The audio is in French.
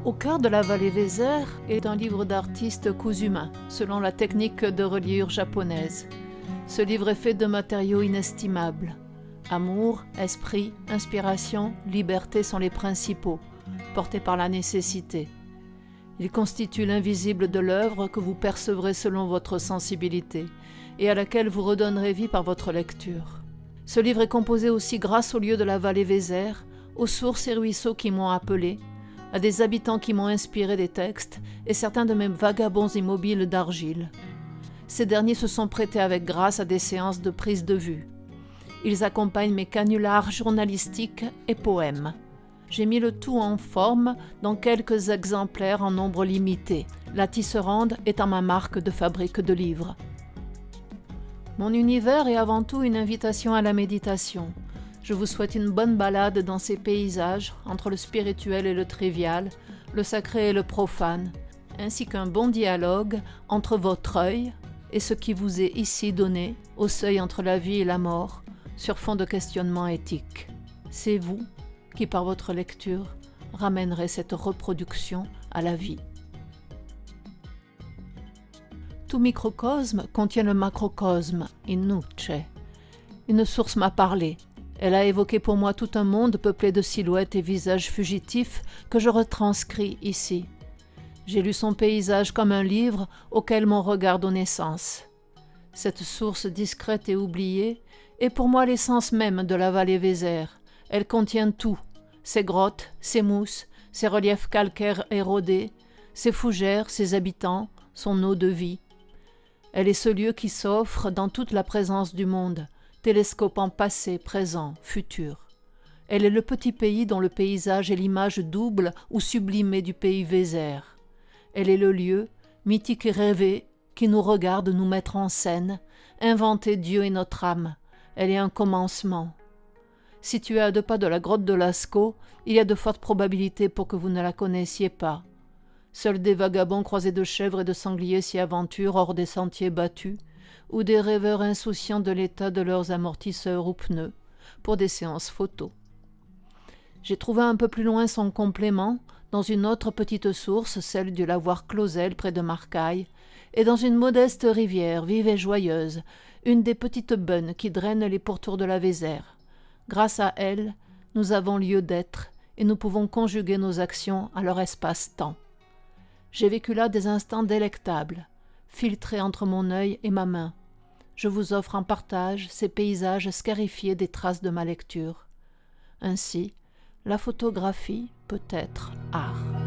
Au cœur de la vallée Vézère est un livre d'artiste Kusuma, selon la technique de reliure japonaise. Ce livre est fait de matériaux inestimables. Amour, esprit, inspiration, liberté sont les principaux, portés par la nécessité. Il constitue l'invisible de l'œuvre que vous percevrez selon votre sensibilité et à laquelle vous redonnerez vie par votre lecture. Ce livre est composé aussi grâce aux lieux de la vallée Vézère, aux sources et ruisseaux qui m'ont appelé, à des habitants qui m'ont inspiré des textes et certains de mes vagabonds immobiles d'argile. Ces derniers se sont prêtés avec grâce à des séances de prise de vue. Ils accompagnent mes canulars journalistiques et poèmes. J'ai mis le tout en forme dans quelques exemplaires en nombre limité, la tisserande étant ma marque de fabrique de livres. Mon univers est avant tout une invitation à la méditation. Je vous souhaite une bonne balade dans ces paysages, entre le spirituel et le trivial, le sacré et le profane, ainsi qu'un bon dialogue entre votre œil et ce qui vous est ici donné, au seuil entre la vie et la mort, sur fond de questionnement éthique. C'est vous qui, par votre lecture, ramènerez cette reproduction à la vie. Tout microcosme contient le macrocosme, in nuce. Une source m'a parlé. Elle a évoqué pour moi tout un monde peuplé de silhouettes et visages fugitifs que je retranscris ici. J'ai lu son paysage comme un livre auquel mon regard donnait sens. Cette source discrète et oubliée est pour moi l'essence même de la vallée Vézère. Elle contient tout, ses grottes, ses mousses, ses reliefs calcaires érodés, ses fougères, ses habitants, son eau de vie. Elle est ce lieu qui s'offre dans toute la présence du monde, télescopant passé, présent, futur. Elle est le petit pays dont le paysage est l'image double ou sublimée du pays Vézère. Elle est le lieu, mythique et rêvé, qui nous regarde nous mettre en scène, inventer Dieu et notre âme. Elle est un commencement. Située à 2 pas de la grotte de Lascaux, il y a de fortes probabilités pour que vous ne la connaissiez pas. Seuls des vagabonds croisés de chèvres et de sangliers s'y aventurent hors des sentiers battus, ou des rêveurs insouciants de l'état de leurs amortisseurs ou pneus, pour des séances photos. J'ai trouvé un peu plus loin son complément, dans une autre petite source, celle du lavoir Clausel près de Marcaille, et dans une modeste rivière vive et joyeuse, une des petites beunes qui drainent les pourtours de la Vézère. Grâce à elle, nous avons lieu d'être, et nous pouvons conjuguer nos actions à leur espace-temps. J'ai vécu là des instants délectables, filtrés entre mon œil et ma main. Je vous offre en partage ces paysages scarifiés des traces de ma lecture. Ainsi, la photographie peut être art.